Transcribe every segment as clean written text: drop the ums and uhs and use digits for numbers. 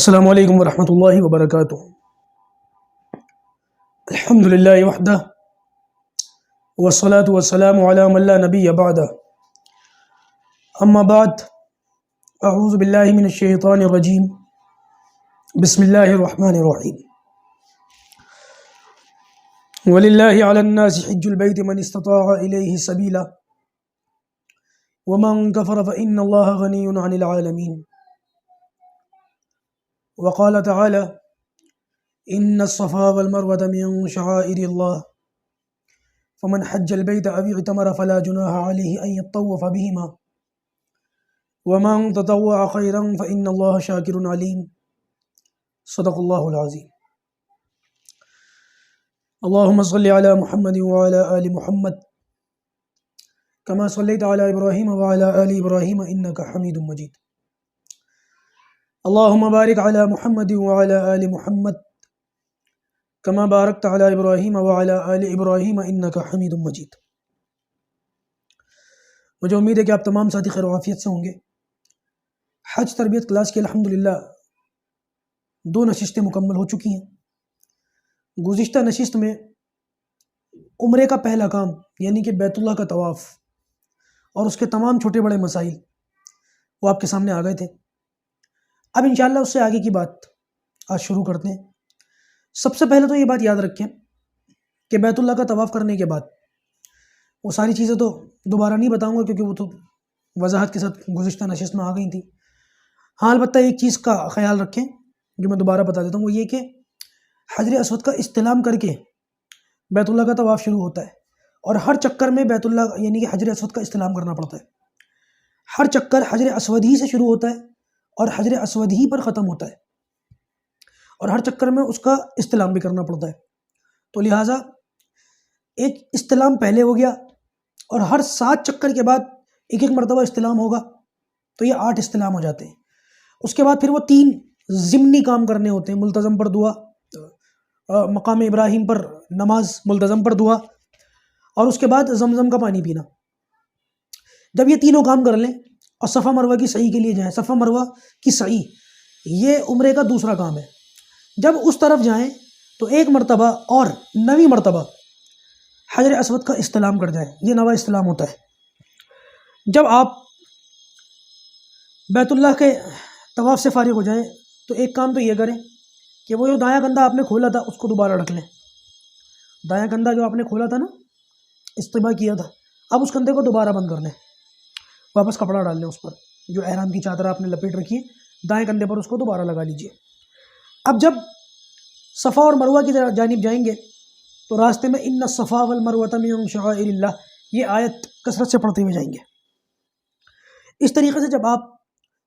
السلام علیکم ورحمۃ اللہ وبرکاتہ۔ الحمد للہ وحدہ والصلاة والسلام علی من لا نبی بعدہ، اما بعد، اعوذ باللہ من الشیطان الرجیم، بسم اللہ الرحمن الرحیم۔ وَلِلَّهِ عَلَى النَّاسِ حِجُّ الْبَيْتِ مَنِ اسْتَطَاعَ إِلَيْهِ سَبِيلًا وَمَنْ كَفَرَ فَإِنَّ اللَّهَ غَنِيٌّ عَنِ الْعَالَمِينَ۔ وقال تعالى إن الصفا والمروة من شعائر الله فمن حج البيت أو اعتمر فلا جناح عليه أن يطوف بهما ومن تطوع خيرا فإن الله شاكر عليم، صدق الله العظيم۔ اللهم صل على محمد وعلى آل محمد كما صليت على إبراهيم وعلى آل إبراهيم إنك حميد مجيد۔ اللهم بارك على محمد وعلى آل محمد كما باركت على إبراهيم وعلى آل إبراهيم إنك حميد مجيد۔ مجھے امید ہے کہ آپ تمام ساتھی خیر و عافیت سے ہوں گے۔ حج تربیت کلاس کی الحمدللہ 2 نشستیں مکمل ہو چکی ہیں۔ گزشتہ نشست میں عمرے کا پہلا کام یعنی کہ بیت اللہ کا طواف اور اس کے تمام چھوٹے بڑے مسائل وہ آپ کے سامنے آ گئے تھے۔ اب انشاءاللہ اس سے آگے کی بات آج شروع کرتے ہیں۔ سب سے پہلے تو یہ بات یاد رکھیں کہ بیت اللہ کا طواف کرنے کے بعد وہ ساری چیزیں تو دوبارہ نہیں بتاؤں گا کیونکہ وہ تو وضاحت کے ساتھ گزشتہ نشست میں آ گئی تھیں۔ ہاں البتہ ایک چیز کا خیال رکھیں جو میں دوبارہ بتا دیتا ہوں، وہ یہ کہ حجر اسود کا استلام کر کے بیت اللہ کا طواف شروع ہوتا ہے، اور ہر چکر میں بیت اللہ یعنی کہ حجر اسود کا استلام کرنا پڑتا ہے۔ ہر چکر حجر اسود ہی سے شروع ہوتا ہے اور حجر اسود ہی پر ختم ہوتا ہے، اور ہر چکر میں اس کا استلام بھی کرنا پڑتا ہے۔ تو لہٰذا ایک استلام پہلے ہو گیا، اور ہر 7 چکر کے بعد ایک مرتبہ استلام ہوگا، تو یہ 8 استلام ہو جاتے ہیں۔ اس کے بعد پھر وہ 3 ضمنی کام کرنے ہوتے ہیں: ملتزم پر دعا، مقام ابراہیم پر نماز، ملتزم پر دعا، اور اس کے بعد زمزم کا پانی پینا۔ جب یہ تینوں کام کر لیں اور صفا مروہ کی سعی کے لیے جائیں، صفا مروہ کی سعی یہ عمرے کا دوسرا کام ہے۔ جب اس طرف جائیں تو ایک مرتبہ اور 9ویں مرتبہ حجر اسود کا استلام کر جائیں، یہ 9واں استلام ہوتا ہے۔ جب آپ بیت اللہ کے طواف سے فارغ ہو جائیں تو ایک کام تو یہ کریں کہ وہ جو دایاں کندھا آپ نے کھولا تھا اس کو دوبارہ رکھ لیں۔ دایاں کندھا جو آپ نے کھولا تھا نا، استباء کیا تھا، اب اس کندھے کو دوبارہ بند کر لیں، واپس کپڑا ڈال لیں اس پر، جو احرام کی چادر آپ نے لپیٹ رکھی ہے دائیں کندھے پر اس کو دوبارہ لگا لیجئے۔ اب جب صفا اور مروہ کی جانب جائیں گے تو راستے میں ان الصفا والمروۃ من شعائر اللہ یہ آیت کثرت سے پڑھتے ہوئے جائیں گے۔ اس طریقے سے جب آپ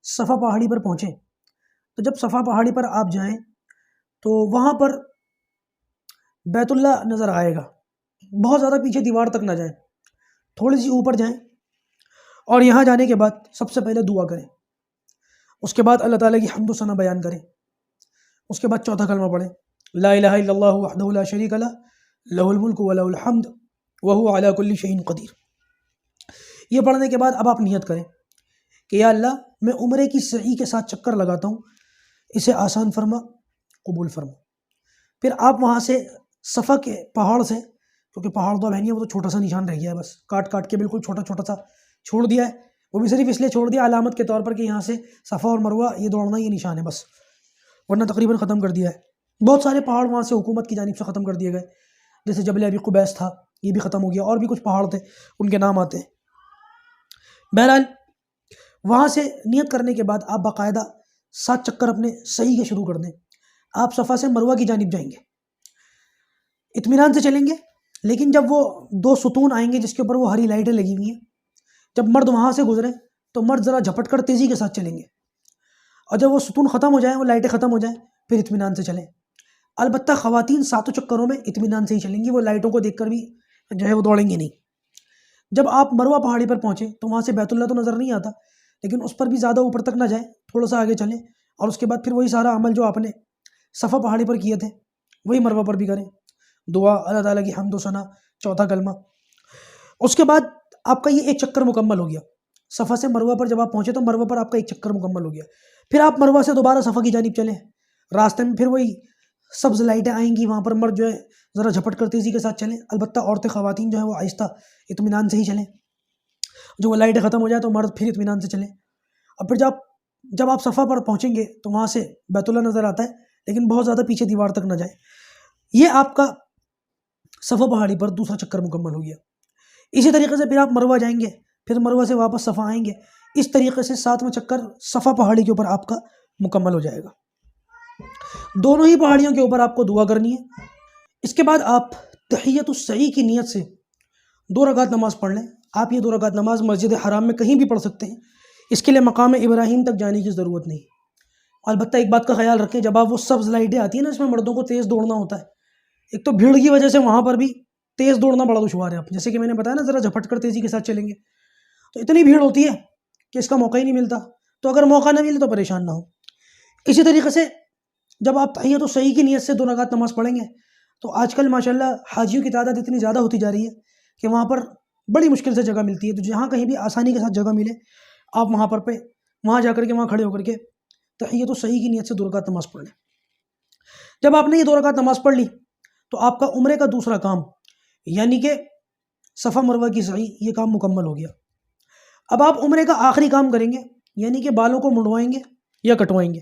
صفا پہاڑی پر پہنچیں تو جب صفا پہاڑی پر آپ جائیں تو وہاں پر بیت اللہ نظر آئے گا۔ بہت زیادہ پیچھے دیوار تک نہ جائیں، تھوڑی سی اوپر جائیں، اور یہاں جانے کے بعد سب سے پہلے دعا کریں، اس کے بعد اللہ تعالیٰ کی حمد و ثنا بیان کریں، اس کے بعد چوتھا کلمہ پڑھیں، لا الہ الا اللہ وحدہ لا شریک لہ لہ الملک ولہ الحمد وہو علی کل شیء قدیر۔ یہ پڑھنے کے بعد اب آپ نیت کریں کہ یا اللہ میں عمرے کی سعی کے ساتھ چکر لگاتا ہوں، اسے آسان فرما، قبول فرما۔ پھر آپ وہاں سے صفا کے پہاڑ سے، کیونکہ پہاڑ تو اب ہے نہیں، وہ تو چھوٹا سا نشان رہ گیا ہے، بس کاٹ کاٹ کے بالکل چھوٹا چھوٹا سا چھوڑ دیا ہے، وہ بھی صرف اس لیے چھوڑ دیا علامت کے طور پر کہ یہاں سے صفا اور مروہ یہ دوڑنا یہ نشان ہے بس، ورنہ تقریباً ختم کر دیا ہے۔ بہت سارے پہاڑ وہاں سے حکومت کی جانب سے ختم کر دیے گئے، جیسے جبل ابی قبیس تھا، یہ بھی ختم ہو گیا، اور بھی کچھ پہاڑ تھے ان کے نام آتے ہیں۔ بہرحال وہاں سے نیت کرنے کے بعد آپ باقاعدہ 7 چکر اپنے صحیح کے شروع کر دیں۔ آپ صفا سے مروہ کی جانب جائیں گے، اطمینان سے چلیں گے، لیکن جب وہ 2 ستون آئیں گے جس کے اوپر وہ ہری لائٹیں لگی ہوئی ہیں، جب مرد وہاں سے گزریں تو مرد ذرا جھپٹ کر تیزی کے ساتھ چلیں گے، اور جب وہ ستون ختم ہو جائیں، وہ لائٹیں ختم ہو جائیں، پھر اطمینان سے چلیں۔ البتہ خواتین 7 چکروں میں اطمینان سے ہی چلیں گی، وہ لائٹوں کو دیکھ کر بھی جو ہے وہ دوڑیں گے نہیں۔ جب آپ مروہ پہاڑی پر پہنچیں تو وہاں سے بیت اللہ تو نظر نہیں آتا، لیکن اس پر بھی زیادہ اوپر تک نہ جائیں، تھوڑا سا آگے چلیں، اور اس کے بعد پھر وہی سارا عمل جو آپ نے صفا پہاڑی پر کیے تھے وہی مروہ پر بھی کریں، دعا، اللہ تعالیٰ کی حمد و ثنا، چوتھا کلمہ۔ اس کے بعد آپ کا یہ ایک چکر مکمل ہو گیا۔ صفا سے مروہ پر جب آپ پہنچے تو مروہ پر آپ کا ایک چکر مکمل ہو گیا۔ پھر آپ مروہ سے دوبارہ صفا کی جانب چلیں، راستے میں پھر وہی سبز لائٹیں آئیں گی، وہاں پر مرد جو ہے ذرا جھپٹ کر تیزی کے ساتھ چلیں، البتہ عورتیں خواتین جو ہیں وہ آہستہ اطمینان سے ہی چلیں، جو وہ لائٹیں ختم ہو جائے تو مرد پھر اطمینان سے چلیں۔ اور پھر جب آپ صفا پر پہنچیں گے تو وہاں سے بیت اللہ نظر آتا ہے، لیکن بہت زیادہ پیچھے دیوار تک نہ جائیں۔ یہ آپ کا صفا پہاڑی پر دوسرا چکر مکمل ہو گیا۔ اسی طریقے سے پھر آپ مروہ جائیں گے، پھر مروہ سے واپس صفا آئیں گے، اس طریقے سے 7واں چکر صفا پہاڑی کے اوپر آپ کا مکمل ہو جائے گا۔ دونوں ہی پہاڑیوں کے اوپر آپ کو دعا کرنی ہے۔ اس کے بعد آپ تحیۃ السعی کی نیت سے 2 رکعت نماز پڑھ لیں۔ آپ یہ 2 رکعت نماز مسجد حرام میں کہیں بھی پڑھ سکتے ہیں، اس کے لیے مقام ابراہیم تک جانے کی ضرورت نہیں۔ البتہ ایک بات کا خیال رکھیں، جب آپ وہ سبز لائٹیں آتی ہیں نا، اس میں مردوں کو تیز دوڑنا ہوتا ہے، ایک تو بھیڑ کی وجہ سے وہاں پر بھی تیز دوڑنا بڑا دشوار ہے۔ آپ جیسے کہ میں نے بتایا نا، ذرا جھپٹ کر تیزی کے ساتھ چلیں گے تو اتنی بھیڑ ہوتی ہے کہ اس کا موقع ہی نہیں ملتا، تو اگر موقع نہ ملے تو پریشان نہ ہو۔ اسی طریقے سے جب آپ تحیۃ السعی کی نیت سے 2 رکعت نماز پڑھیں گے تو آج کل ماشاءاللہ حاجیوں کی تعداد اتنی زیادہ ہوتی جا رہی ہے کہ وہاں پر بڑی مشکل سے جگہ ملتی ہے، تو جہاں کہیں بھی آسانی کے ساتھ جگہ ملے آپ وہاں جا کر کے وہاں کھڑے ہو کر کے تحیۃ السعی کی نیت سے 2 رکعت نماز پڑھ لیں۔ جب آپ نے یہ 2 رکعت نماز پڑھ لی تو آپ کا عمرے کا دوسرا کام یعنی کہ صفا مروہ کی سعی، یہ کام مکمل ہو گیا۔ اب آپ عمرے کا آخری کام کریں گے، یعنی کہ بالوں کو منڈوائیں گے یا کٹوائیں گے۔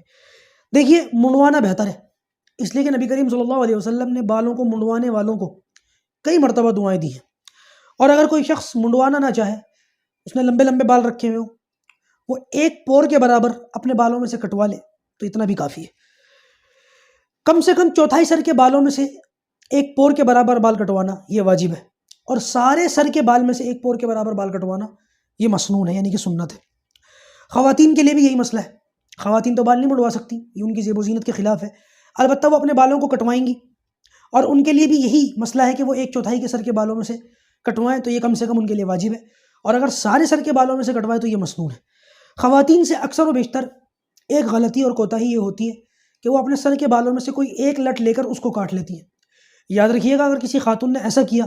دیکھیے منڈوانا بہتر ہے، اس لیے کہ نبی کریم صلی اللہ علیہ وسلم نے بالوں کو منڈوانے والوں کو کئی مرتبہ دعائیں دی ہیں، اور اگر کوئی شخص منڈوانا نہ چاہے، اس نے لمبے لمبے بال رکھے ہوئے ہوں، وہ 1 پور کے برابر اپنے بالوں میں سے کٹوا لے تو اتنا بھی کافی ہے۔ کم سے کم 1/4 سر کے بالوں میں سے 1 پور کے برابر بال کٹوانا یہ واجب ہے، اور سارے سر کے بال میں سے 1 پور کے برابر بال کٹوانا یہ مسنون ہے، یعنی کہ سنت ہے۔ خواتین کے لیے بھی یہی مسئلہ ہے، خواتین تو بال نہیں منڈوا سکتی، یہ ان کی زیب و زینت کے خلاف ہے، البتہ وہ اپنے بالوں کو کٹوائیں گی، اور ان کے لیے بھی یہی مسئلہ ہے کہ وہ 1/4 کے سر کے بالوں میں سے کٹوائیں تو یہ کم سے کم ان کے لیے واجب ہے، اور اگر سارے سر کے بالوں میں سے کٹوائے تو یہ مسنون ہے۔ خواتین سے اکثر و بیشتر ایک غلطی اور کوتاہی یہ ہوتی ہے کہ وہ اپنے سر کے بالوں میں سے کوئی ایک لٹ لے کر اس کو کاٹ لیتی ہیں۔ یاد رکھیے گا، اگر کسی خاتون نے ایسا کیا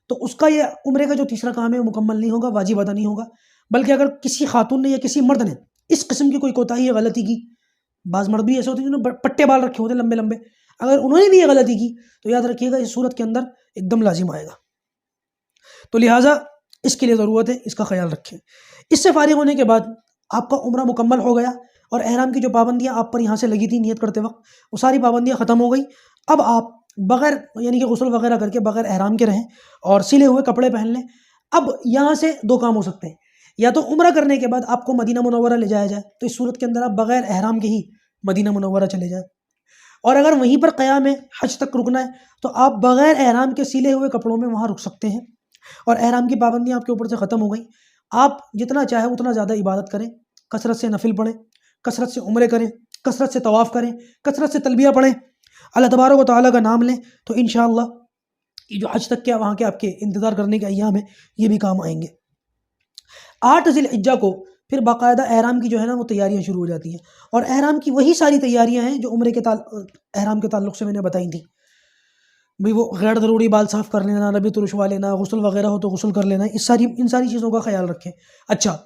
تو اس کا یہ عمرے کا جو تیسرا کام ہے وہ مکمل نہیں ہوگا، واجب ادا نہیں ہوگا، بلکہ اگر کسی خاتون نے یا کسی مرد نے اس قسم کی کوئی کوتاہی یا غلطی کی، بعض مرد بھی ایسے ہوتے ہیں جنہوں نے پٹے بال رکھے ہوتے ہیں لمبے لمبے، اگر انہوں نے بھی یہ غلطی کی تو یاد رکھیے گا اس صورت کے اندر ایک دم لازم آئے گا، تو لہٰذا اس کے لیے ضرورت ہے اس کا خیال رکھیں۔ اس سے فارغ ہونے کے بعد آپ کا عمرہ مکمل ہو گیا، اور احرام کی جو پابندیاں آپ پر یہاں سے لگی تھی نیت کرتے وقت، وہ ساری پابندیاں ختم ہو گئی۔ اب آپ بغیر یعنی کہ غسل وغیرہ کر کے بغیر احرام کے رہیں اور سلے ہوئے کپڑے پہن لیں۔ اب یہاں سے 2 کام ہو سکتے ہیں، یا تو عمرہ کرنے کے بعد آپ کو مدینہ منورہ لے جایا جائے، تو اس صورت کے اندر آپ بغیر احرام کے ہی مدینہ منورہ چلے جائیں، اور اگر وہیں پر قیام ہے، حج تک رکنا ہے، تو آپ بغیر احرام کے سلے ہوئے کپڑوں میں وہاں رک سکتے ہیں، اور احرام کی پابندیاں آپ کے اوپر سے ختم ہو گئیں۔ آپ جتنا چاہیں اتنا زیادہ عبادت کریں، کثرت سے نفل پڑھیں، کثرت سے عمرے کریں، کثرت سے طواف کریں، کثرت سے تلبیہ پڑھیں، اللہ تبارک و تعالیٰ کا نام لیں، تو انشاءاللہ یہ جو حج تک کے وہاں کے آپ کے انتظار کرنے کے ایام ہیں یہ بھی کام آئیں گے۔ 8 ذی الحجہ کو پھر باقاعدہ احرام کی جو ہے نا وہ تیاریاں شروع ہو جاتی ہیں، اور احرام کی وہی ساری تیاریاں ہیں جو عمرے کے احرام کے تعلق سے میں نے بتائی تھیں، بھئی وہ غیر ضروری بال صاف کر لینا، نبی ترشوا لینا، غسل وغیرہ ہو تو غسل کر لینا، ان ساری چیزوں کا خیال رکھیں۔ اچھا،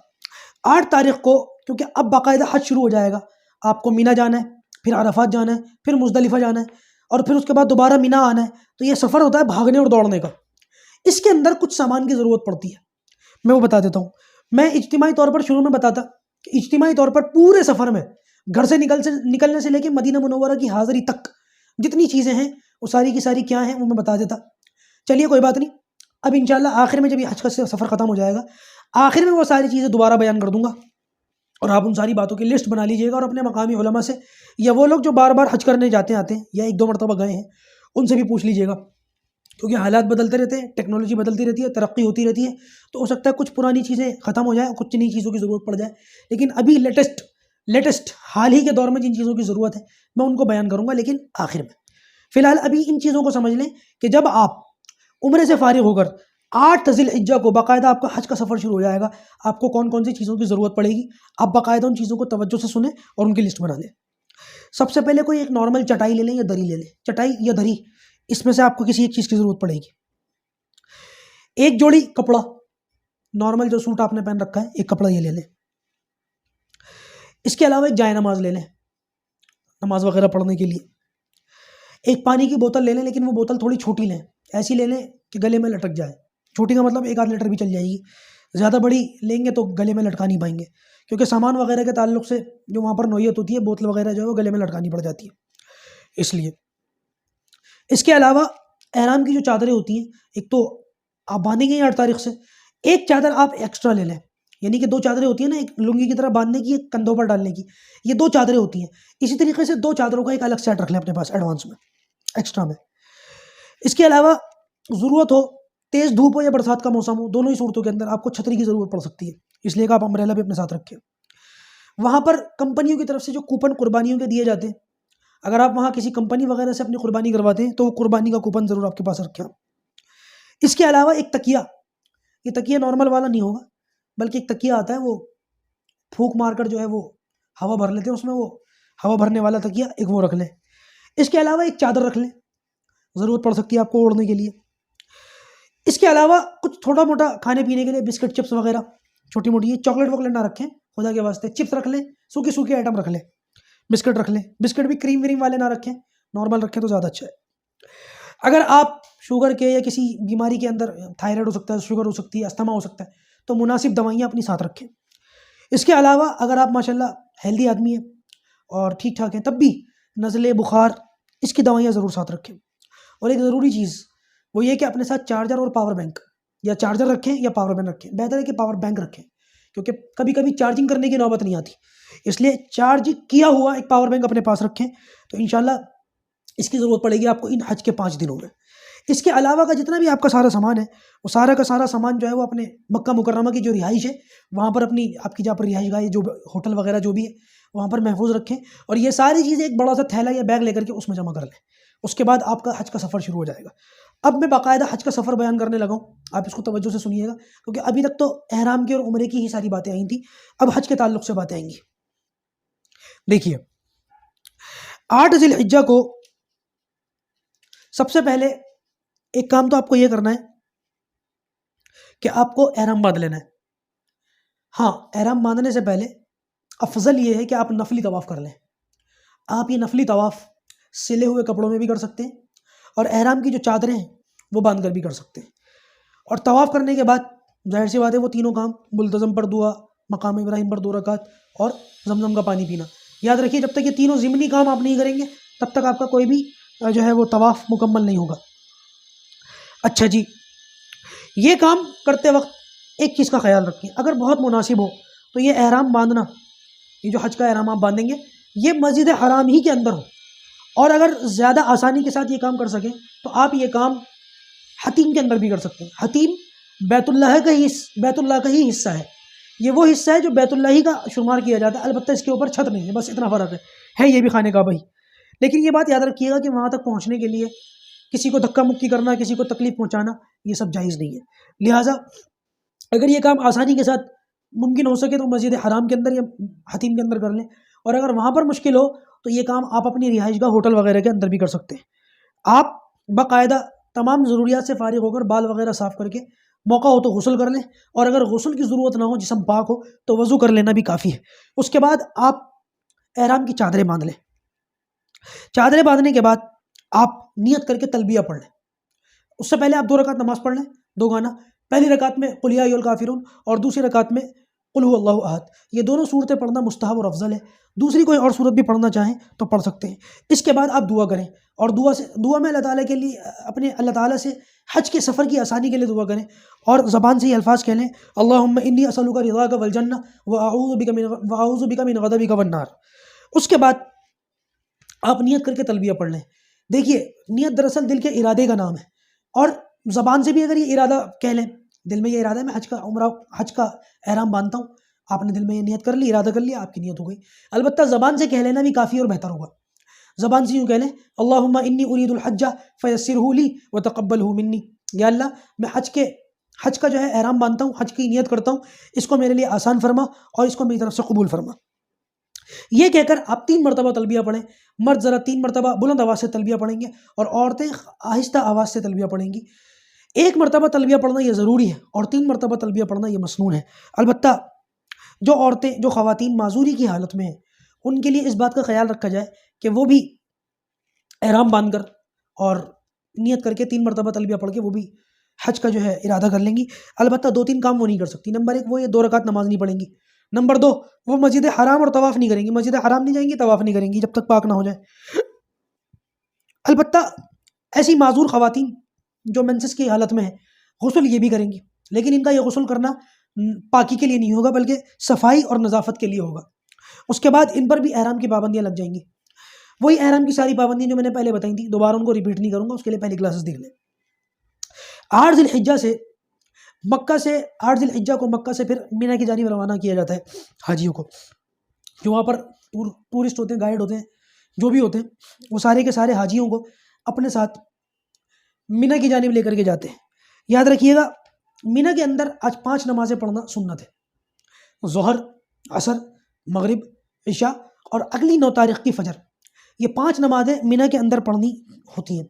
8 تاریخ کو کیونکہ اب باقاعدہ حج شروع ہو جائے گا، آپ کو مینا جانا ہے، پھر عرفات جانا ہے، پھر مزدلفہ جانا ہے، اور پھر اس کے بعد دوبارہ مینا آنا ہے، تو یہ سفر ہوتا ہے بھاگنے اور دوڑنے کا۔ اس کے اندر کچھ سامان کی ضرورت پڑتی ہے، میں وہ بتا دیتا ہوں۔ میں اجتماعی طور پر شروع میں بتاتا کہ اجتماعی طور پر پورے سفر میں گھر سے نکلنے سے لے کے مدینہ منورہ کی حاضری تک جتنی چیزیں ہیں وہ ساری کی ساری کیا ہیں وہ میں بتا دیتا۔ چلیے کوئی بات نہیں، اب انشاءاللہ آخر میں جب یہ حج کا سفر ختم ہو جائے گا، آخر میں وہ ساری چیزیں دوبارہ بیان کر دوں گا، اور آپ ان ساری باتوں کی لسٹ بنا لیجئے گا، اور اپنے مقامی علماء سے یا وہ لوگ جو بار بار حج کرنے جاتے آتے ہیں یا 1-2 مرتبہ گئے ہیں ان سے بھی پوچھ لیجئے گا، کیونکہ حالات بدلتے رہتے ہیں، ٹیکنالوجی بدلتی رہتی ہے، ترقی ہوتی رہتی ہے، تو ہو سکتا ہے کچھ پرانی چیزیں ختم ہو جائیں اور کچھ نئی چیزوں کی ضرورت پڑ جائے، لیکن ابھی لیٹسٹ حال ہی کے دور میں جن چیزوں کی ضرورت ہے میں ان کو بیان کروں گا، لیکن آخر میں فی الحال ابھی ان چیزوں کو سمجھ لیں کہ جب آپ عمرے سے فارغ ہو کر 8 ذی الحجہ کو باقاعدہ آپ کا حج کا سفر شروع ہو جائے گا، آپ کو کون کون سی چیزوں کی ضرورت پڑے گی، آپ باقاعدہ ان چیزوں کو توجہ سے سنیں اور ان کی لسٹ بنا لیں۔ سب سے پہلے کوئی ایک نارمل چٹائی لے لیں یا دری لے لیں، چٹائی یا دری، اس میں سے آپ کو کسی ایک چیز کی ضرورت پڑے گی۔ ایک جوڑی کپڑا، نارمل جو سوٹ آپ نے پہن رکھا ہے ایک کپڑا یہ لے لیں۔ اس کے علاوہ ایک جائے نماز لے لیں نماز وغیرہ پڑھنے کے لیے. ایک پانی کی بوتل لے لیں، لیکن وہ بوتل تھوڑی چھوٹی لیں، ایسی لے لیں کہ گلے میں لٹک جائے. چھوٹی کا مطلب 1 آدھ لیٹر بھی چل جائے گی. زیادہ بڑی لیں گے تو گلے میں لٹکا نہیں پائیں گے، کیونکہ سامان وغیرہ کے تعلق سے جو وہاں پر نوعیت ہوتی ہے بوتل وغیرہ جو ہے وہ گلے میں لٹکانی پڑ جاتی ہے. اس لیے اس کے علاوہ احرام کی جو چادریں ہوتی ہیں، ایک تو آپ باندھیں گے 8 تاریخ سے، ایک چادر آپ ایکسٹرا لے لیں. یعنی کہ 2 چادریں ہوتی ہیں نا، ایک لنگی کی طرح باندھنے کی، ایک کندھوں پر ڈالنے کی. یہ 2 چادریں ہوتی ہیں. اسی طریقے سے 2 چادروں کا ایک الگ سیٹ رکھ لیں اپنے پاس ایڈوانس میں، ایکسٹرا میں. اس کے علاوہ ضرورت ہو، تیز دھوپ ہو یا برسات کا موسم ہو، دونوں ہی صورتوں کے اندر آپ کو چھتری کی ضرورت پڑ سکتی ہے. اس لیے کہ آپ امبریلا بھی اپنے ساتھ رکھیں. وہاں پر کمپنیوں کی طرف سے جو کوپن قربانیوں کے دیے جاتے ہیں، اگر آپ وہاں کسی کمپنی وغیرہ سے اپنی قربانی کرواتے ہیں تو وہ قربانی کا کوپن ضرور آپ کے پاس رکھیں. اس کے علاوہ ایک تکیہ، یہ تکیہ نارمل والا نہیں ہوگا، بلکہ ایک تکیہ آتا ہے، وہ پھونک مار کر جو ہے وہ ہوا بھر لیتے ہیں اس میں، وہ ہوا بھرنے والا تکیہ ایک وہ رکھ لیں. اس کے علاوہ ایک چادر رکھ لیں، ضرورت پڑ سکتی ہے آپ کو اوڑھنے کے لیے. اس کے علاوہ کچھ تھوڑا موٹا کھانے پینے کے لیے بسکٹ چپس وغیرہ چھوٹی موٹی، چاکلیٹ واکلیٹ نہ رکھیں خدا کے واسطے. چپس رکھ لیں، سوکھی آئٹم رکھ لیں. بسکٹ رکھ لیں، بسکٹ بھی کریم وریم والے نہ رکھیں، نارمل رکھیں تو زیادہ اچھا ہے. اگر آپ شوگر کے یا کسی بیماری کے اندر، تھائرائڈ ہو سکتا ہے، شوگر ہو سکتی ہے، استھما ہو سکتا ہے، تو مناسب دوائیاں اپنی ساتھ رکھیں. اس کے علاوہ اگر آپ ماشاءاللہ ہیلدی آدمی ہیں اور ٹھیک ٹھاک ہیں، تب بھی نزلے، بخار، اس کی دوائیاں ضرور ساتھ رکھیں. اور ایک ضروری چیز وہ یہ کہ اپنے ساتھ چارجر اور پاور بینک، یا چارجر رکھیں یا پاور بینک رکھیں. بہتر ہے کہ پاور بینک رکھیں، کیونکہ کبھی کبھی چارجنگ کرنے کی نوبت نہیں آتی. اس لیے چارج کیا ہوا ایک پاور بینک اپنے پاس رکھیں، تو انشاءاللہ اس کی ضرورت پڑے گی آپ کو ان حج کے 5 دنوں میں. اس کے علاوہ کا جتنا بھی آپ کا سارا سامان ہے، وہ سارا کا سارا سامان جو ہے وہ اپنے مکہ مکرمہ کی جو رہائش ہے وہاں پر، اپنی آپ کی جہاں پر رہائش گاہ، جو ہوٹل وغیرہ جو بھی ہے وہاں پر محفوظ رکھیں. اور یہ ساری چیزیں ایک بڑا سا تھیلا یا بیگ لے کر کے اس میں جمع کر لیں. اس کے بعد آپ کا حج کا سفر شروع ہو جائے گا. اب میں باقاعدہ حج کا سفر بیان کرنے لگا ہوں، آپ اس کو توجہ سے سنیے گا، کیونکہ ابھی تک تو احرام کی اور عمرے کی ہی ساری باتیں آئی تھیں، اب حج کے تعلق سے باتیں آئیں گی. دیکھیے، 8 ذی الحجہ کو سب سے پہلے ایک کام تو آپ کو یہ کرنا ہے کہ آپ کو احرام باندھ لینا ہے. ہاں، احرام باندھنے سے پہلے افضل یہ ہے کہ آپ نفلی طواف کر لیں. آپ یہ نفلی طواف سلے ہوئے کپڑوں میں بھی کر سکتے ہیں، اور احرام کی جو چادریں ہیں وہ باندھ کر بھی کر سکتے ہیں. اور طواف کرنے کے بعد ظاہر سی بات ہے وہ تینوں کام، ملتزم پر دعا، مقام ابراہیم پر 2 رکعت، اور زمزم کا پانی پینا. یاد رکھیے جب تک یہ تینوں ضمنی کام آپ نہیں کریں گے تب تک آپ کا کوئی بھی جو ہے وہ طواف مکمل نہیں ہوگا. اچھا جی، یہ کام کرتے وقت ایک چیز کا خیال رکھیں، اگر بہت مناسب ہو تو یہ احرام باندھنا، یہ جو حج کا احرام آپ باندھیں گے یہ مسجد حرام ہی کے اندر ہو. اور اگر زیادہ آسانی کے ساتھ یہ کام کر سکیں تو آپ یہ کام حتیم کے اندر بھی کر سکتے ہیں. حتیم بیت اللہ کا ہی حصہ ہے. یہ وہ حصہ ہے جو بیت اللہ ہی کا شمار کیا جاتا ہے، البتہ اس کے اوپر چھت نہیں ہے، بس اتنا فرق ہے یہ بھی خانہ کعبہ ہی. لیکن یہ بات یاد رکھیے گا کہ وہاں تک پہنچنے کے لیے کسی کو دھکا مکی کرنا، کسی کو تکلیف پہنچانا، یہ سب جائز نہیں ہے. لہٰذا اگر یہ کام آسانی کے ساتھ ممکن ہو سکے تو مسجد حرام کے اندر یا حتیم کے اندر کر لیں، اور اگر وہاں پر مشکل ہو تو یہ کام آپ اپنی رہائش گاہ، ہوٹل وغیرہ کے اندر بھی کر سکتے ہیں. آپ باقاعدہ تمام ضروریات سے فارغ ہو کر بال وغیرہ صاف کر کے موقع ہو تو غسل کر لیں، اور اگر غسل کی ضرورت نہ ہو، جسم پاک ہو، تو وضو کر لینا بھی کافی ہے. اس کے بعد آپ احرام کی چادریں باندھ لیں. چادریں باندھنے کے بعد آپ نیت کر کے تلبیہ پڑھ لیں. اس سے پہلے آپ 2 رکعت نماز پڑھ لیں، 2 گانا. پہلی رکعت میں قل یا ایھا الکافرون، اور دوسری رکعت میں قل هو اللہ احد. یہ دونوں صورتیں پڑھنا مستحب اور افضل ہے. دوسری کوئی اور صورت بھی پڑھنا چاہیں تو پڑھ سکتے ہیں. اس کے بعد آپ دعا کریں، اور دعا میں اللہ تعالیٰ کے لیے، اپنے اللہ تعالیٰ سے حج کے سفر کی آسانی کے لیے دعا کریں، اور زبان سے یہ الفاظ کہہ لیں، اللہم انی اسألک رضاک والجنہ واعوذ بک من غضبک والنار. اس کے بعد آپ نیت کر کے تلبیہ پڑھ لیں. دیکھیے، نیت دراصل دل کے ارادے کا نام ہے، اور زبان سے بھی اگر یہ ارادہ کہہ لیں، دل میں یہ ارادہ ہے میں حج کا احرام باندھتا ہوں، آپ نے دل میں یہ نیت کر لی، ارادہ کر لیا، آپ کی نیت ہو گئی. البتہ زبان سے کہہ لینا بھی کافی اور بہتر ہوگا. زبان سے یوں کہہ لیں، اللہم انی ارید الحج فیسرہ لی وتقبلہ منی. یا اللہ، میں حج کا جو ہے احرام باندھتا ہوں، حج کی نیت کرتا ہوں، اس کو میرے لیے آسان فرما اور اس کو میری طرف سے قبول فرما. یہ کہہ کر آپ 3 مرتبہ تلبیہ پڑھیں. مرد ذرا 3 مرتبہ بلند آواز سے تلبیہ پڑھیں گے، اور عورتیں آہستہ آواز سے تلبیہ پڑھیں گی. 1 مرتبہ تلبیہ پڑھنا یہ ضروری ہے، اور 3 مرتبہ تلبیہ پڑھنا یہ مسنون ہے. البتہ جو عورتیں جو خواتین معذوری کی حالت میں ہیں ان کے لیے اس بات کا خیال رکھا جائے کہ وہ بھی احرام باندھ کر اور نیت کر کے 3 مرتبہ تلبیہ پڑھ کے وہ بھی حج کا جو ہے ارادہ کر لیں گی. البتہ 2-3 کام وہ نہیں کر سکتی. نمبر 1 وہ یہ 2 رکعت نماز نہیں پڑھیں گی. نمبر 2 وہ مسجد حرام اور طواف نہیں کریں گی. مسجد حرام نہیں جائیں گی, طواف نہیں کریں گی جب تک پاک نہ ہو جائے. البتہ ایسی معذور خواتین جو منسس کی حالت میں ہیں غسل یہ بھی کریں گی, لیکن ان کا یہ غسل کرنا پاکی کے لیے نہیں ہوگا بلکہ صفائی اور نظافت کے لیے ہوگا. اس کے بعد ان پر بھی احرام کی پابندیاں لگ جائیں گی. وہی احرام کی ساری پابندیاں جو میں نے پہلے بتائی تھی, دوبارہ ان کو ریپیٹ نہیں کروں گا, اس کے لیے پہلی کلاسز دیکھ لیں. 8 ذی الحجہ سے 8 ذی الحجہ کو مکہ سے پھر مینا کی جانب روانہ کیا جاتا ہے حاجیوں کو. جو وہاں پر ٹورسٹ ہوتے ہیں, گائیڈ ہوتے ہیں, جو بھی ہوتے ہیں, وہ سارے کے سارے حاجیوں کو اپنے ساتھ مینا کی جانب لے کر کے جاتے ہیں. یاد رکھیے گا مینا کے اندر آج 5 نمازیں پڑھنا سنت ہے. ظہر, عصر, مغرب, عشاء اور اگلی 9 تاریخ کی فجر. یہ 5 نمازیں مینا کے اندر پڑھنی ہوتی ہیں.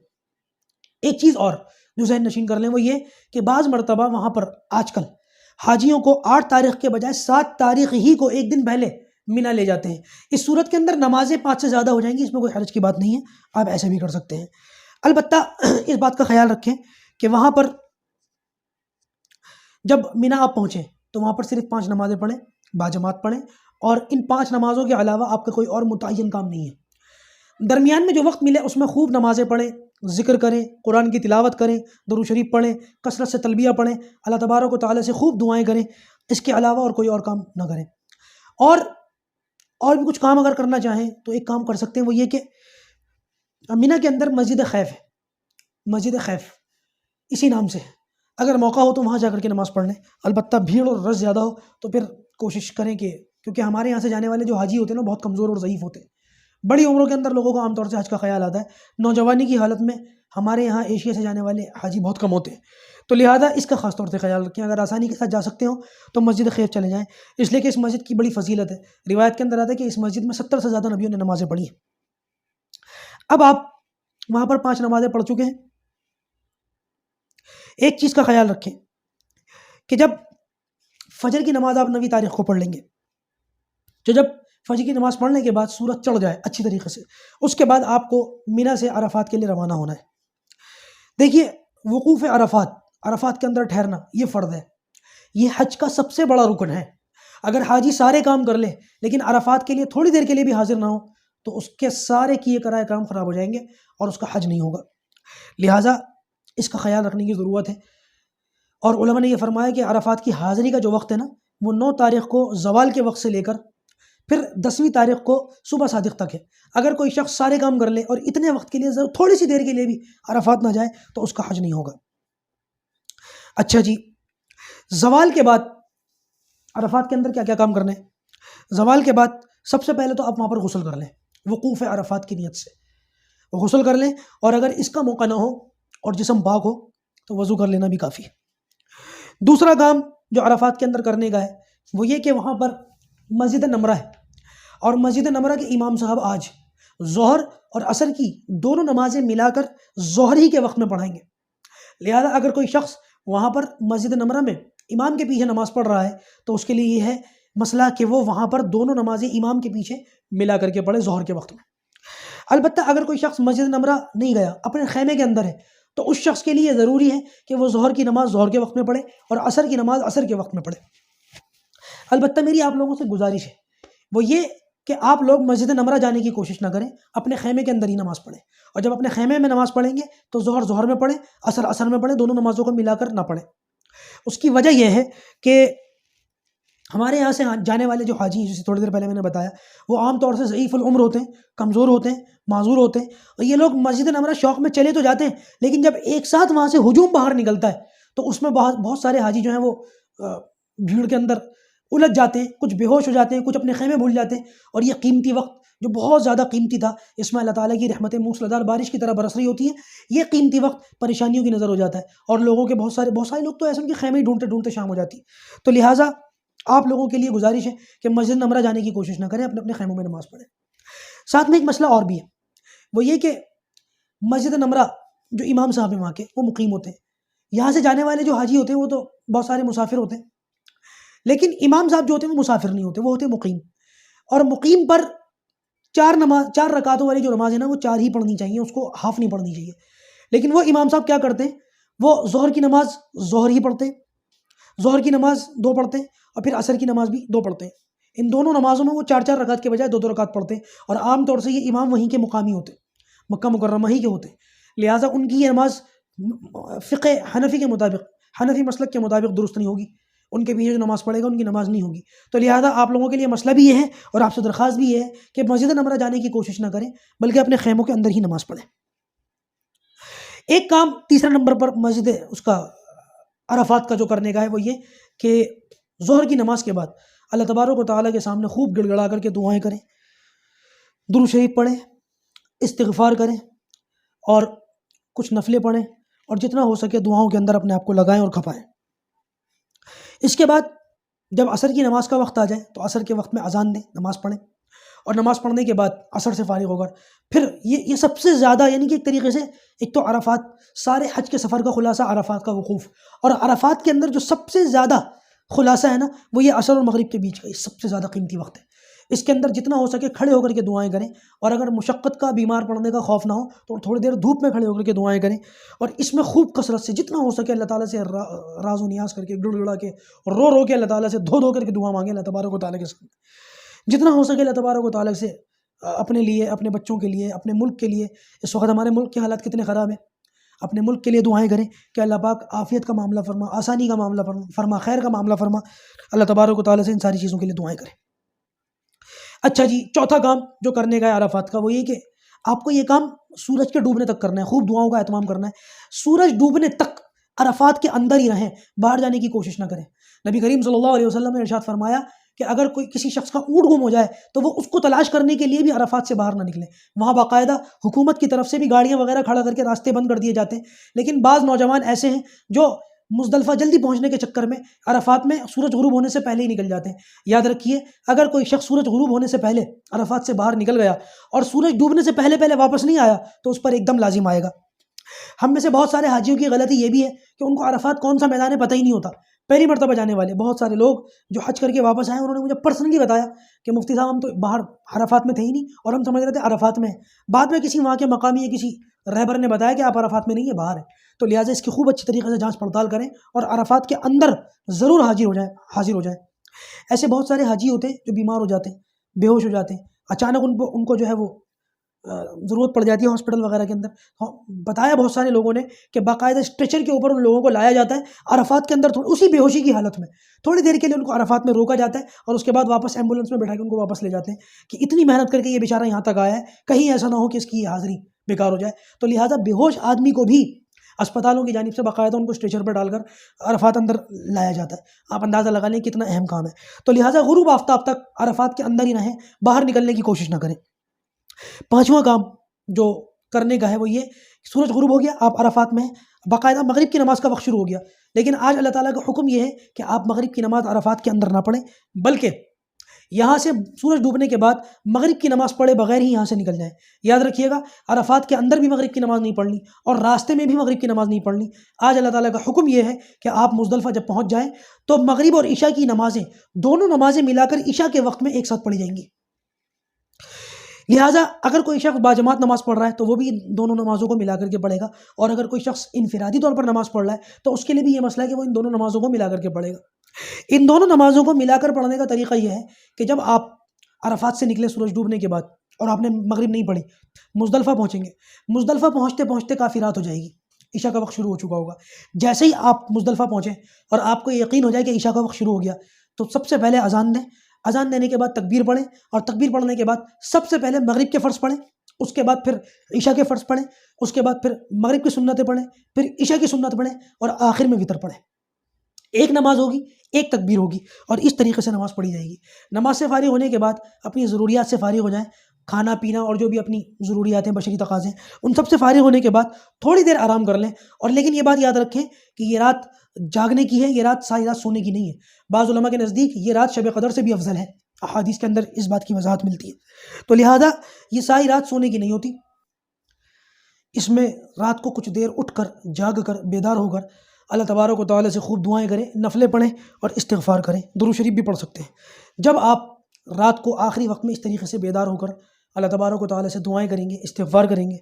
ایک چیز اور جو ذہن نشین کر لیں وہ یہ کہ بعض مرتبہ وہاں پر آج کل حاجیوں کو 8 تاریخ کے بجائے 7 تاریخ ہی کو ایک دن پہلے مینا لے جاتے ہیں. اس صورت کے اندر نمازیں 5 سے زیادہ ہو جائیں گی, اس میں کوئی حرج کی بات نہیں ہے, آپ ایسے بھی کر سکتے ہیں. البتہ اس بات کا خیال رکھیں کہ وہاں پر جب مینا آپ پہنچیں تو وہاں پر صرف 5 نمازیں پڑھیں, باجماعت پڑھیں, اور ان 5 نمازوں کے علاوہ آپ کا کوئی اور متعین کام نہیں ہے. درمیان میں جو وقت ملے اس میں خوب نمازیں پڑھیں, ذکر کریں, قرآن کی تلاوت کریں, درود شریف پڑھیں, کثرت سے تلبیہ پڑھیں, اللہ تبارک و تعالیٰ سے خوب دعائیں کریں. اس کے علاوہ اور کوئی اور کام نہ کریں. اور بھی کچھ کام اگر کرنا چاہیں تو ایک کام کر سکتے ہیں, وہ یہ کہ مینا کے اندر مسجد خیف ہے. مسجد خیف اسی نام سے ہے. اگر موقع ہو تو وہاں جا کر کے نماز پڑھ لیں. البتہ بھیڑ اور رش زیادہ ہو تو پھر کوشش کریں کہ, کیونکہ ہمارے یہاں سے جانے والے جو حاجی ہوتے ہیں نا بہت کمزور اور ضعیف ہوتے ہیں. بڑی عمروں کے اندر لوگوں کو عام طور سے حج کا خیال آتا ہے. نوجوانی کی حالت میں ہمارے یہاں ایشیا سے جانے والے حاجی بہت کم ہوتے ہیں, تو لہٰذا اس کا خاص طور سے خیال رکھیں. اگر آسانی کے ساتھ جا سکتے ہو تو مسجد خیف چلے جائیں, اس لیے کہ اس مسجد کی بڑی فضیلت ہے. روایت کے اندر آتا ہے کہ اس مسجد میں 70 سے زیادہ نبیوں نے نمازیں پڑھی ہیں. اب آپ وہاں پر 5 نمازیں پڑھ چکے ہیں. ایک چیز کا خیال رکھیں کہ جب فجر کی نماز آپ 9 تاریخ کو پڑھ لیں گے, تو جب فجر کی نماز پڑھنے کے بعد سورج چڑھ جائے اچھی طریقے سے, اس کے بعد آپ کو مینا سے عرفات کے لیے روانہ ہونا ہے. دیکھیے وقوف عرفات کے اندر ٹھہرنا یہ فرض ہے. یہ حج کا سب سے بڑا رکن ہے. اگر حاجی سارے کام کر لے لیکن عرفات کے لیے تھوڑی دیر کے لیے بھی حاضر نہ ہو تو اس کے سارے کیے کرائے کام خراب ہو جائیں گے اور اس کا حج نہیں ہوگا. لہٰذا اس کا خیال رکھنے کی ضرورت ہے. اور علماء نے یہ فرمایا کہ عرفات کی حاضری کا جو وقت ہے نا وہ 9 تاریخ کو زوال کے وقت سے لے کر پھر 10ویں تاریخ کو صبح صادق تک ہے. اگر کوئی شخص سارے کام کر لے اور اتنے وقت کے لیے تھوڑی سی دیر کے لیے بھی عرفات نہ جائے تو اس کا حج نہیں ہوگا. اچھا جی, زوال کے بعد عرفات کے اندر کیا کیا کام کرنے ہیں؟ زوال کے بعد سب سے پہلے تو آپ وہاں پر غسل کر لیں, وقوف عرفات کی نیت سے غسل کر لیں, اور اگر اس کا موقع نہ ہو اور جسم پاک ہو تو وضو کر لینا بھی کافی ہے. دوسرا کام جو عرفات کے اندر کرنے کا ہے وہ یہ کہ وہاں پر مسجد نمرہ ہے, اور مسجد نمرہ کے امام صاحب آج ظہر اور عصر کی دونوں نمازیں ملا کر ظہر ہی کے وقت میں پڑھائیں گے. لہذا اگر کوئی شخص وہاں پر مسجد نمرہ میں امام کے پیچھے نماز پڑھ رہا ہے تو اس کے لیے یہ ہے مسئلہ کہ وہ وہاں پر دونوں نمازیں امام کے پیچھے ملا کر کے پڑھے ظہر کے وقت میں. البتہ اگر کوئی شخص مسجد نمرہ نہیں گیا, اپنے خیمے کے اندر ہے, تو اس شخص کے لیے ضروری ہے کہ وہ ظہر کی نماز ظہر کے وقت میں پڑھے اور عصر کی نماز عصر کے وقت میں پڑھے. البتہ میری آپ لوگوں سے گزارش ہے وہ یہ کہ آپ لوگ مسجد نمرہ جانے کی کوشش نہ کریں, اپنے خیمے کے اندر ہی نماز پڑھیں, اور جب اپنے خیمے میں نماز پڑھیں گے تو ظہر ظہر میں پڑھیں, عصر عصر میں پڑھیں, دونوں نمازوں کو ملا کر نہ پڑھیں. اس کی وجہ یہ ہے کہ ہمارے یہاں سے جانے والے جو حاجی جسے تھوڑی دیر پہلے میں نے بتایا وہ عام طور سے ضعیف العمر ہوتے ہیں, کمزور ہوتے ہیں, معذور ہوتے ہیں, اور یہ لوگ مسجد نمرہ شوق میں چلے تو جاتے ہیں لیکن جب ایک ساتھ وہاں سے ہجوم باہر نکلتا ہے تو اس میں بہت سارے حاجی جو ہیں وہ بھیڑ کے اندر الجھ جاتے ہیں, کچھ بے ہوش ہو جاتے ہیں, کچھ اپنے خیمے بھول جاتے ہیں, اور یہ قیمتی وقت جو بہت زیادہ قیمتی تھا, اس میں اللہ تعالیٰ کی رحمتیں موسلادھار بارش کی طرح برس رہی ہوتی ہیں, یہ قیمتی وقت پریشانیوں کی نظر ہو جاتا ہے, اور لوگوں کے بہت سارے لوگ تو ایسے ان کے خیمے ڈھونڈتے ڈھونڈتے شام ہو جاتی ہے. تو لہٰذا آپ لوگوں کے لیے گزارش ہے کہ مسجد نمرہ جانے کی کوشش نہ کریں, اپنے اپنے خیموں میں نماز پڑھیں. ساتھ میں ایک مسئلہ اور بھی ہے, وہ یہ کہ مسجد نمرہ جو امام صاحب ہیں وہاں کے وہ مقیم ہوتے ہیں, یہاں سے جانے والے جو حاجی ہوتے ہیں وہ تو بہت سارے مسافر ہوتے ہیں. لیکن امام صاحب جو ہوتے ہیں وہ مسافر نہیں ہوتے، وہ ہوتے مقیم، اور مقیم پر چار رکعتوں والی جو نماز ہے نا وہ 4 ہی پڑھنی چاہیے، اس کو ہاف نہیں پڑھنی چاہیے۔ لیکن وہ امام صاحب کیا کرتے ہیں، وہ ظہر کی نماز ظہر ہی پڑھتے ہیں، ظہر کی نماز 2 پڑھتے ہیں، اور پھر عصر کی نماز بھی 2 پڑھتے ہیں۔ ان دونوں نمازوں میں وہ 4 رکعت کے بجائے 2 رکعت پڑھتے ہیں، اور عام طور سے یہ امام وہیں کے مقامی ہوتے ہیں، مکہ مکرمہ ہی کے ہوتے ہیں، لہٰذا ان کی یہ نماز فقہ حنفی کے مطابق، حنفی مسلک کے مطابق درست نہیں ہوگی، ان کے پیچھے جو نماز پڑھے گا ان کی نماز نہیں ہوگی۔ تو لہٰذا آپ لوگوں کے لیے مسئلہ بھی یہ ہے، اور آپ سے درخواست بھی یہ ہے کہ مسجد نمرہ جانے کی کوشش نہ کریں، بلکہ اپنے خیموں کے اندر ہی نماز پڑھیں۔ ایک کام تیسرے نمبر پر مسجد اس کا عرفات کا جو کرنے کا ہے وہ یہ کہ ظہر کی نماز کے بعد اللہ تبارک و تعالیٰ کے سامنے خوب گڑ گڑا کر کے دعائیں کریں، درود شریف پڑھیں، استغفار کریں، اور کچھ نفلیں پڑھیں، اور جتنا ہو سکے دعاؤں کے اندر اپنے آپ کو لگائیں اور کھپائیں۔ اس کے بعد جب عصر کی نماز کا وقت آ جائے تو عصر کے وقت میں اذان دیں، نماز پڑھیں، اور نماز پڑھنے کے بعد عصر سے فارغ ہو کر پھر یہ سب سے زیادہ، یعنی کہ ایک طریقے سے ایک تو عرفات، سارے حج کے سفر کا خلاصہ عرفات کا وقوف، اور عرفات کے اندر جو سب سے زیادہ خلاصہ ہے نا وہ یہ عصر اور مغرب کے بیچ کا، یہ سب سے زیادہ قیمتی وقت ہے۔ اس کے اندر جتنا ہو سکے کھڑے ہو کر کے دعائیں کریں، اور اگر مشقت کا، بیمار پڑنے کا خوف نہ ہو تو تھوڑی دیر دھوپ میں کھڑے ہو کر کے دعائیں کریں، اور اس میں خوب کثرت سے جتنا ہو سکے اللہ تعالیٰ سے راز و نیاز کر کے، گڑ گڑا کے اور رو کے اللہ تعالیٰ سے دھو کر کے دعا مانگیں اللہ تبارک و تعالیٰ کے سامنے، جتنا ہو سکے اللہ تبارک و تعالیٰ سے اپنے لیے، اپنے بچوں کے لیے، اپنے ملک کے لیے۔ اس وقت ہمارے ملک کے حالات کتنے خراب ہیں، اپنے ملک کے لیے دعائیں کریں کہ اللہ پاک عافیت کا معاملہ فرما، آسانی کا معاملہ فرما، خیر کا معاملہ فرما، اللہ تبارک و تعالیٰ سے ان ساری چیزوں کے لیے دعائیں کریں۔ اچھا جی، چوتھا کام جو کرنے کا ہے عرفات کا وہ یہ کہ آپ کو یہ کام سورج کے ڈوبنے تک کرنا ہے، خوب دعاؤں کا اہتمام کرنا ہے، سورج ڈوبنے تک عرفات کے اندر ہی رہیں، باہر جانے کی کوشش نہ کریں۔ نبی کریم صلی اللہ علیہ وسلم نے ارشاد فرمایا کہ اگر کوئی کسی شخص کا اونٹ گم ہو جائے تو وہ اس کو تلاش کرنے کے لیے بھی عرفات سے باہر نہ نکلے۔ وہاں باقاعدہ حکومت کی طرف سے بھی گاڑیاں وغیرہ کھڑا کر کے راستے بند کر دیے جاتے ہیں، لیکن بعض نوجوان ایسے ہیں جو مزدلفہ جلدی پہنچنے کے چکر میں عرفات میں سورج غروب ہونے سے پہلے ہی نکل جاتے ہیں۔ یاد رکھیے، اگر کوئی شخص سورج غروب ہونے سے پہلے عرفات سے باہر نکل گیا اور سورج ڈوبنے سے پہلے واپس نہیں آیا تو اس پر ایک دم لازم آئے گا۔ ہم میں سے بہت سارے حاجیوں کی غلطی یہ بھی ہے کہ ان کو عرفات کون سا میدان ہے پتہ ہی نہیں ہوتا۔ پہلی مرتبہ جانے والے بہت سارے لوگ جو حج کر کے واپس آئے انہوں نے مجھے پرسنلی بتایا کہ مفتی صاحب ہم تو باہر عرفات میں تھے ہی نہیں اور ہم سمجھ رہے تھے عرفات میں ہیں۔ بعد میں کسی وہاں کے مقامی یا کسی رہبر نے بتایا کہ آپ عرفات میں نہیں ہیں، باہر ہیں۔ تو لہٰذا اس کی خوب اچھی طریقے سے جانچ پڑتال کریں اور عرفات کے اندر ضرور حاضر ہو جائیں۔ ایسے بہت سارے حاجی ہوتے ہیں جو بیمار ہو جاتے ہیں، بے ہوش ہو جاتے ہیں، اچانک ان کو جو ہے وہ ضرورت پڑ جاتی ہے ہاسپٹل وغیرہ کے اندر۔ بتایا بہت سارے لوگوں نے کہ باقاعدہ اسٹریچر کے اوپر ان لوگوں کو لایا جاتا ہے عرفات کے اندر، اسی بے ہوشی کی حالت میں تھوڑی دیر کے لیے ان کو عرفات میں روکا جاتا ہے اور اس کے بعد واپس ایمبولینس میں بٹھا کے ان کو واپس لے جاتے ہیں کہ اتنی محنت کر کے یہ بیچارہ یہاں تک آیا ہے، کہیں ایسا نہ ہو کہ اس کی حاضری بیکار ہو جائے۔ تو لہٰذا بے ہوش آدمی کو بھی اسپتالوں کی جانب سے باقاعدہ ان کو اسٹریچر پر ڈال کر عرفات اندر لایا جاتا ہے۔ آپ اندازہ لگا لیں کتنا اہم کام ہے۔ تو لہٰذا غروب آفتاب تک عرفات کے اندر ہی رہیں، باہر نکلنے کی کوشش نہ کریں۔ پانچواں کام جو کرنے کا ہے وہ یہ، سورج غروب ہو گیا، آپ عرفات میں ہیں، باقاعدہ مغرب کی نماز کا وقت شروع ہو گیا، لیکن آج اللہ تعالیٰ کا حکم یہ ہے کہ آپ مغرب کی نماز عرفات کے اندر نہ پڑھیں، بلکہ یہاں سے سورج ڈوبنے کے بعد مغرب کی نماز پڑھے بغیر ہی یہاں سے نکل جائیں۔ یاد رکھیے گا، عرفات کے اندر بھی مغرب کی نماز نہیں پڑھنی اور راستے میں بھی مغرب کی نماز نہیں پڑھنی۔ آج اللہ تعالیٰ کا حکم یہ ہے کہ آپ مزدلفہ جب پہنچ جائیں تو مغرب اور عشاء کی نمازیں، دونوں نمازیں ملا کر عشاء کے وقت میں ایک ساتھ پڑھی جائیں گی۔ لہٰذا اگر کوئی شخص باجماعت نماز پڑھ رہا ہے تو وہ بھی دونوں نمازوں کو ملا کر کے پڑھے گا، اور اگر کوئی شخص انفرادی طور پر نماز پڑھ رہا ہے تو اس کے لیے بھی یہ مسئلہ ہے کہ وہ ان دونوں نمازوں کو ملا کر کے پڑھے گا۔ ان دونوں نمازوں کو ملا کر پڑھنے کا طریقہ یہ ہے کہ جب آپ عرفات سے نکلے سورج ڈوبنے کے بعد اور آپ نے مغرب نہیں پڑھی، مزدلفہ پہنچیں گے، مزدلفہ پہنچتے پہنچتے کافی رات ہو جائے گی، عشاء کا وقت شروع ہو چکا ہوگا۔ جیسے ہی آپ مزدلفہ پہنچیں اور آپ کو یقین ہو جائے کہ عشاء کا وقت شروع ہو گیا تو سب سے پہلے اذان دیں، اذان دینے کے بعد تکبیر پڑھیں، اور تکبیر پڑھنے کے بعد سب سے پہلے مغرب کے فرض پڑھیں، اس کے بعد پھر عشاء کے فرض پڑھیں، اس کے بعد پھر مغرب کی سنتیں پڑھیں، پھر عشاء کی سنت پڑھیں، اور آخر میں وتر پڑھیں۔ ایک نماز ہوگی، ایک تکبیر ہوگی، اور اس طریقے سے نماز پڑھی جائے گی۔ نماز سے فارغ ہونے کے بعد اپنی ضروریات سے فارغ ہو جائیں، کھانا پینا اور جو بھی اپنی ضروریات ہیں، بشری تقاضے ہیں، ان سب سے فارغ ہونے کے بعد تھوڑی دیر آرام کر لیں، اور لیکن یہ بات یاد رکھیں کہ یہ رات جاگنے کی ہے، یہ رات ساری رات سونے کی نہیں ہے۔ بعض علماء کے نزدیک یہ رات شب قدر سے بھی افضل ہے، احادیث کے اندر اس بات کی وضاحت ملتی ہے۔ تو لہٰذا یہ ساری رات سونے کی نہیں ہوتی، اس میں رات کو کچھ دیر اٹھ کر، جاگ کر، بیدار ہو کر اللہ تبارک و تعالیٰ سے خوب دعائیں کریں، نفلیں پڑھیں اور استغفار کریں، درود شریف بھی پڑھ سکتے ہیں۔ جب آپ رات کو آخری وقت میں اس طریقے سے بیدار ہو کر اللہ تبارک و تعالیٰ سے دعائیں کریں گے، استغفار کریں گے،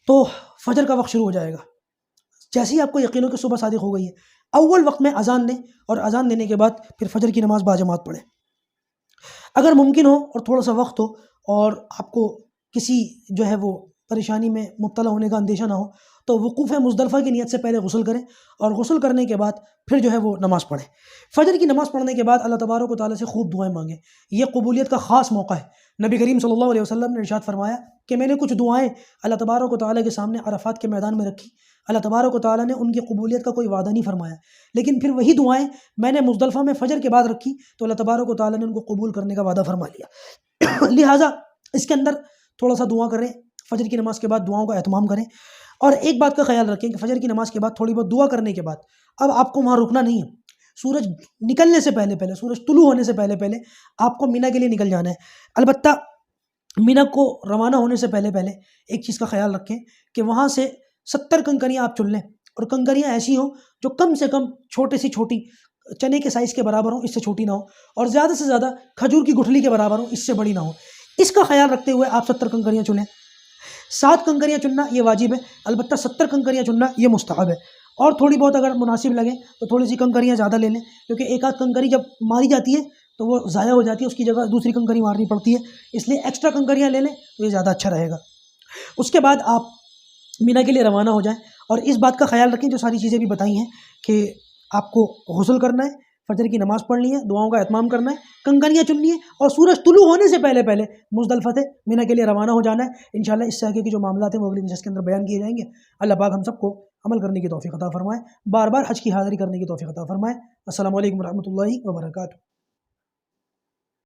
تو فجر کا وقت شروع ہو جائے گا۔ جیسے ہی آپ کو یقین ہو کہ صبح صادق ہو گئی ہے، اول وقت میں اذان دیں، اور اذان دینے کے بعد پھر فجر کی نماز باجماعت پڑھیں۔ اگر ممکن ہو اور تھوڑا سا وقت ہو اور آپ کو کسی جو ہے وہ پریشانی میں مبتلا ہونے کا اندیشہ نہ ہو، تو وقوف مزدلفہ کی نیت سے پہلے غسل کریں، اور غسل کرنے کے بعد پھر جو ہے وہ نماز پڑھیں۔ فجر کی نماز پڑھنے کے بعد اللہ تبارک و تعالیٰ سے خوب دعائیں مانگیں، یہ قبولیت کا خاص موقع ہے۔ نبی کریم صلی اللہ علیہ وسلم نے ارشاد فرمایا کہ میں نے کچھ دعائیں اللہ تبارک و تعالیٰ کے سامنے عرفات کے میدان میں رکھی، اللہ تبارک و تعالیٰ نے ان کی قبولیت کا کوئی وعدہ نہیں فرمایا، لیکن پھر وہی دعائیں میں نے مزدلفہ میں فجر کے بعد رکھی تو اللہ تبارک و تعالیٰ نے ان کو قبول کرنے کا وعدہ فرما لیا۔ لہٰذا اس کے اندر تھوڑا سا دعا کریں، فجر کی نماز کے بعد دعاؤں کا اہتمام کریں، اور ایک بات کا خیال رکھیں کہ فجر کی نماز کے بعد تھوڑی بہت دعا کرنے کے بعد اب آپ کو وہاں رکنا نہیں ہے، سورج نکلنے سے پہلے پہلے، سورج طلوع ہونے سے پہلے پہلے آپ کو مینا کے لیے نکل جانا ہے۔ البتہ مینا کو روانہ ہونے سے پہلے پہلے ایک چیز کا خیال رکھیں کہ وہاں سے 70 کنکریاں آپ چن لیں، اور کنکریاں ایسی ہوں جو کم سے کم چھوٹے سے چھوٹی چنے کے سائز کے برابر ہوں، اس سے چھوٹی نہ ہو، اور زیادہ سے زیادہ کھجور کی گٹھلی کے برابر ہوں، اس سے بڑی نہ ہو۔ اس کا خیال رکھتے ہوئے آپ 70 کنکریاں چنیں۔ 7 کنکریاں چننا یہ واجب ہے، البتہ 70 کنکریاں چننا یہ مستحب ہے، اور تھوڑی بہت اگر مناسب لگے تو تھوڑی سی کنکریاں زیادہ لے لیں، کیونکہ ایک آدھ کنکری جب ماری جاتی ہے تو وہ ضائع ہو جاتی ہے، اس کی جگہ دوسری کنکری مارنی پڑتی ہے، اس لیے ایکسٹرا کنکریاں لے لیں تو یہ زیادہ اچھا رہے گا۔ اس کے بعد آپ مینا کے لیے روانہ ہو جائیں، اور اس بات کا خیال رکھیں جو ساری چیزیں بھی بتائی ہیں کہ آپ کو غسل کرنا ہے، فجر کی نماز پڑھنی ہے، دعاؤں کا اہتمام کرنا ہے، کنکریاں چننی ہے، اور سورج طلوع ہونے سے پہلے پہلے مزدلفہ سے مینا کے لیے روانہ ہو جانا ہے۔ انشاءاللہ اس سے آگے کی جو معاملات ہیں وہ اگلی نشست کے اندر بیان کیے جائیں گے۔ اللہ پاک ہم سب کو عمل کرنے کی توفیق عطا فرمائے، بار بار حج کی حاضری کرنے کی توفیق عطا فرمائے۔ السلام علیکم ورحمۃ اللہ وبرکاتہ۔